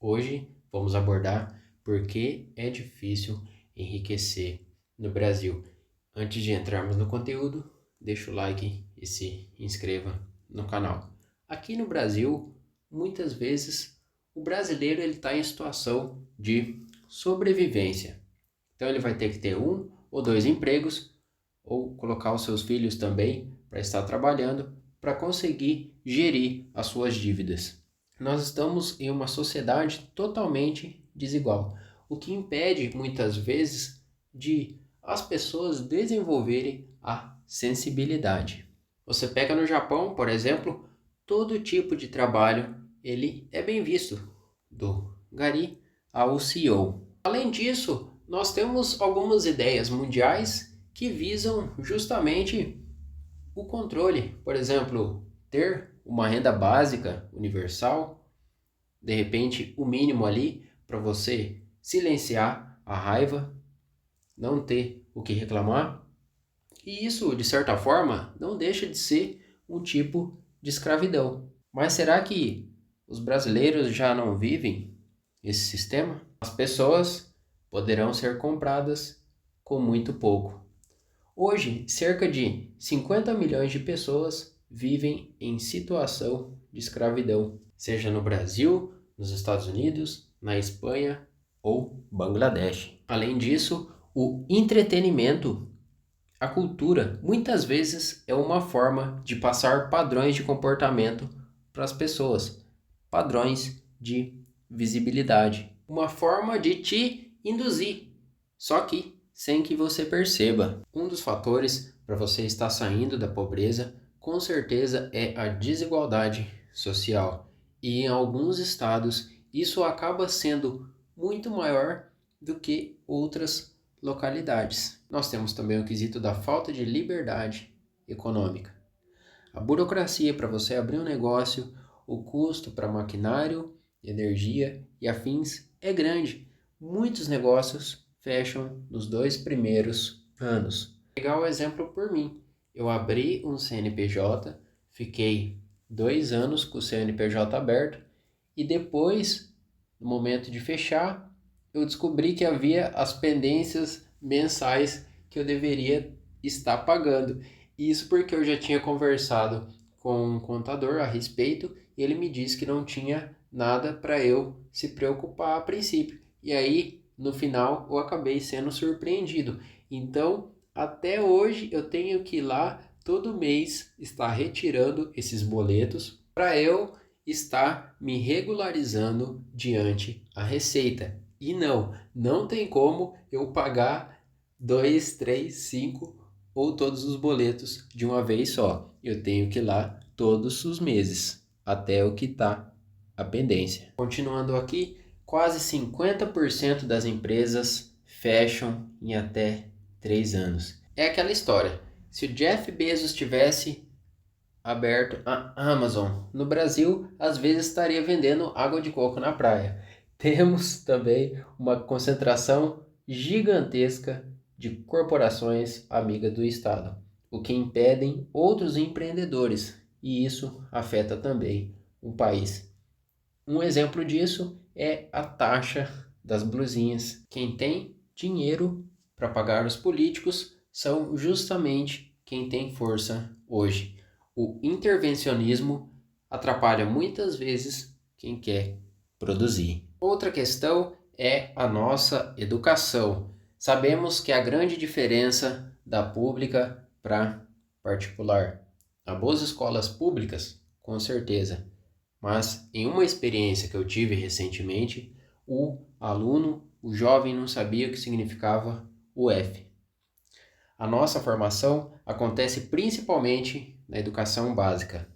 Hoje vamos abordar por que é difícil enriquecer no Brasil. Antes de entrarmos no conteúdo, deixa o like e se inscreva no canal. Aqui no Brasil, muitas vezes o brasileiro está em situação de sobrevivência. Então ele vai ter que ter um ou dois empregos ou colocar os seus filhos também para estar trabalhando para conseguir gerir as suas dívidas. Nós estamos em uma sociedade totalmente desigual, o que impede muitas vezes de as pessoas desenvolverem a sensibilidade. Você pega no Japão, por exemplo, todo tipo de trabalho ele é bem visto, do gari ao CEO. Além disso, nós temos algumas ideias mundiais que visam justamente o controle. Por exemplo, ter uma renda básica universal, de repente o mínimo ali para você silenciar a raiva, não ter o que reclamar. E isso, de certa forma, não deixa de ser um tipo de escravidão. Mas será que os brasileiros já não vivem esse sistema? As pessoas poderão ser compradas com muito pouco. Hoje, cerca de 50 milhões de pessoas vivem em situação de escravidão, seja no Brasil, nos Estados Unidos, na Espanha ou Bangladesh. Além disso, o entretenimento, a cultura, muitas vezes é uma forma de passar padrões de comportamento para as pessoas, padrões de visibilidade, uma forma de te induzir, só que sem que você perceba. Um dos fatores para você estar saindo da pobreza, com certeza, é a desigualdade social. E em alguns estados, isso acaba sendo muito maior do que outras localidades. Nós temos também o quesito da falta de liberdade econômica. A burocracia para você abrir um negócio, o custo para maquinário, energia e afins é grande. Muitos negócios fecham nos 2 primeiros anos. Vou pegar o exemplo por mim. Eu abri um CNPJ, fiquei 2 anos com o CNPJ aberto e depois, no momento de fechar, eu descobri que havia as pendências mensais que eu deveria estar pagando. Isso porque eu já tinha conversado com um contador a respeito e ele me disse que não tinha nada para eu se preocupar a princípio. E aí, no final, eu acabei sendo surpreendido. Então, até hoje, eu tenho que ir lá todo mês estar retirando esses boletos para eu estar me regularizando diante a Receita. E não tem como eu pagar 2, 3, 5 ou todos os boletos de uma vez só. Eu tenho que ir lá todos os meses, até eu quitar a pendência. Continuando aqui, quase 50% das empresas fecham em até 3 anos. É aquela história, se o Jeff Bezos tivesse aberto a Amazon no Brasil, às vezes estaria vendendo água de coco na praia. Temos também uma concentração gigantesca de corporações amigas do Estado, o que impedem outros empreendedores, e isso afeta também o país. Um exemplo disso é a taxa das blusinhas. Quem tem dinheiro para pagar os políticos são justamente quem tem força hoje. O intervencionismo atrapalha muitas vezes quem quer produzir. Outra questão é a nossa educação. Sabemos que a grande diferença da pública para particular. Há boas escolas públicas, com certeza, mas em uma experiência que eu tive recentemente, o aluno, o jovem não sabia o que significava o F. A nossa formação acontece principalmente na educação básica.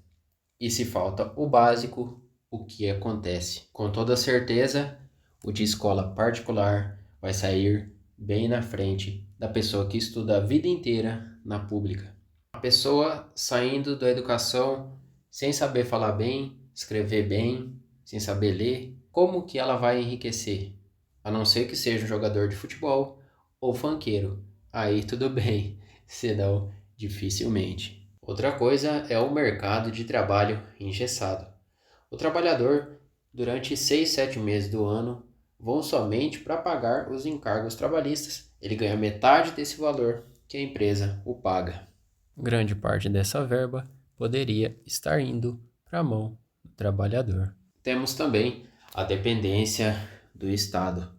E se falta o básico, o que acontece? Com toda certeza, o de escola particular vai sair bem na frente da pessoa que estuda a vida inteira na pública. A pessoa saindo da educação sem saber falar bem, escrever bem, sem saber ler, como que ela vai enriquecer? A não ser que seja um jogador de futebol ou funkeiro. Aí tudo bem, senão dificilmente. Outra coisa é o mercado de trabalho engessado. O trabalhador durante 6, 7 meses do ano vão somente para pagar os encargos trabalhistas. Ele ganha metade desse valor que a empresa o paga. Grande parte dessa verba poderia estar indo para a mão do trabalhador. Temos também a dependência do Estado.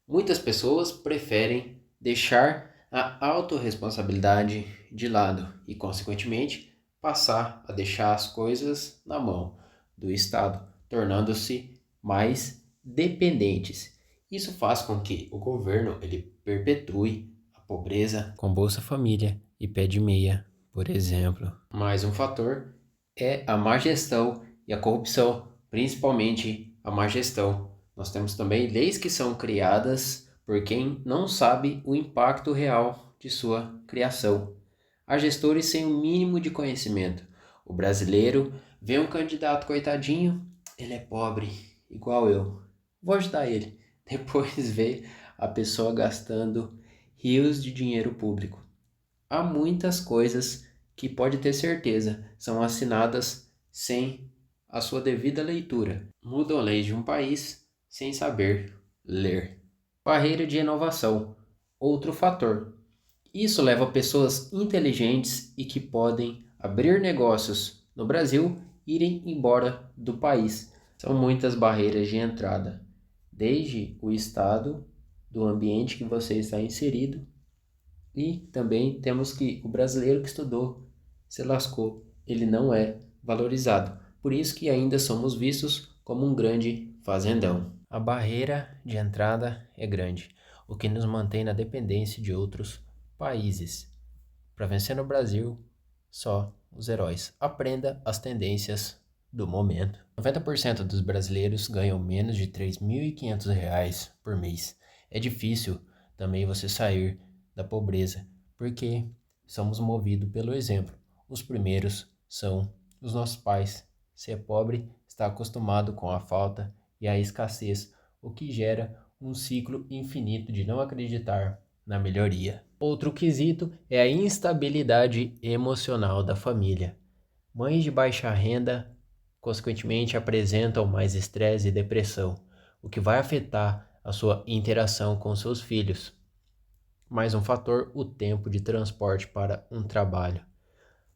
Muitas pessoas preferem deixar a autorresponsabilidade de lado e, consequentemente, passar a deixar as coisas na mão do Estado, tornando-se mais dependentes. Isso faz com que o governo ele perpetue a pobreza com Bolsa Família e pé de meia, por exemplo. Mais um fator é a má gestão e a corrupção, principalmente a má gestão. Nós temos também leis que são criadas por quem não sabe o impacto real de sua criação. Há gestores sem o mínimo de conhecimento. O brasileiro vê um candidato coitadinho, ele é pobre, igual eu, vou ajudar ele. Depois vê a pessoa gastando rios de dinheiro público. Há muitas coisas que pode ter certeza são assinadas sem a sua devida leitura. Mudam leis de um país sem saber ler. Barreira de inovação, outro fator. Isso leva pessoas inteligentes e que podem abrir negócios no Brasil irem embora do país. São muitas barreiras de entrada, desde o estado, do ambiente que você está inserido, e também temos que o brasileiro que estudou se lascou, ele não é valorizado. Por isso que ainda somos vistos como um grande fazendão. A barreira de entrada é grande, o que nos mantém na dependência de outros países. Para vencer no Brasil, só os heróis. Aprenda as tendências do momento. 90% dos brasileiros ganham menos de R$ 3.500 por mês. É difícil também você sair da pobreza, porque somos movidos pelo exemplo. Os primeiros são os nossos pais. Ser pobre está acostumado com a falta e a escassez, o que gera um ciclo infinito de não acreditar na melhoria. Outro quesito é a instabilidade emocional da família. Mães de baixa renda, consequentemente, apresentam mais estresse e depressão, o que vai afetar a sua interação com seus filhos. Mais um fator, o tempo de transporte para um trabalho.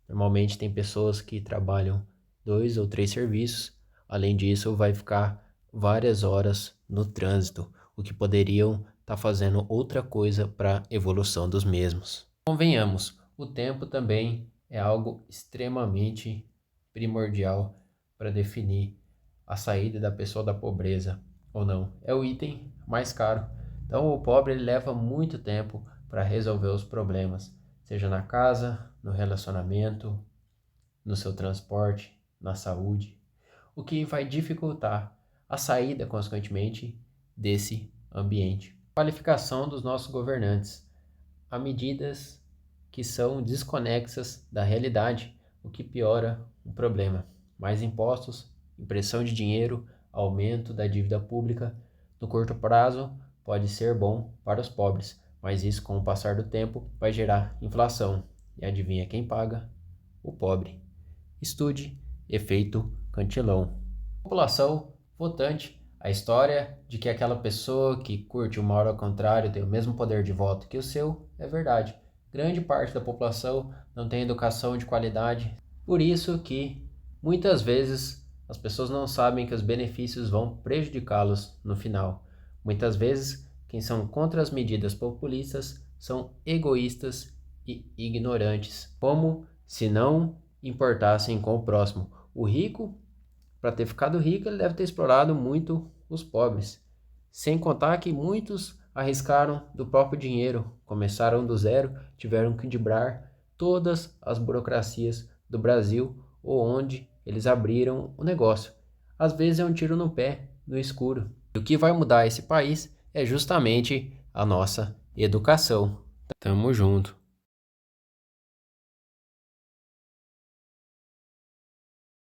Normalmente tem pessoas que trabalham 2 ou 3 serviços, além disso vai ficar várias horas no trânsito, o que poderiam estar fazendo outra coisa para a evolução dos mesmos. Convenhamos, o tempo também é algo extremamente primordial para definir a saída da pessoa da pobreza ou não. É o item mais caro. Então o pobre ele leva muito tempo para resolver os problemas, seja na casa, no relacionamento, no seu transporte, na saúde, o que vai dificultar a saída, consequentemente, desse ambiente. Qualificação dos nossos governantes. Há medidas que são desconexas da realidade, o que piora o problema. Mais impostos, impressão de dinheiro, aumento da dívida pública. No curto prazo, pode ser bom para os pobres, mas isso, com o passar do tempo, vai gerar inflação. E adivinha quem paga? O pobre. Estude efeito Cantillon. População votante. A história de que aquela pessoa que curte o mal ao contrário tem o mesmo poder de voto que o seu é verdade. Grande parte da população não tem educação de qualidade. Por isso que, muitas vezes, as pessoas não sabem que os benefícios vão prejudicá-los no final. Muitas vezes, quem são contra as medidas populistas são egoístas e ignorantes, como se não importassem com o próximo. O rico, para ter ficado rico, ele deve ter explorado muito os pobres. Sem contar que muitos arriscaram do próprio dinheiro, começaram do zero, tiveram que driblar todas as burocracias do Brasil ou onde eles abriram o negócio. Às vezes é um tiro no pé, no escuro. E o que vai mudar esse país é justamente a nossa educação. Tamo junto.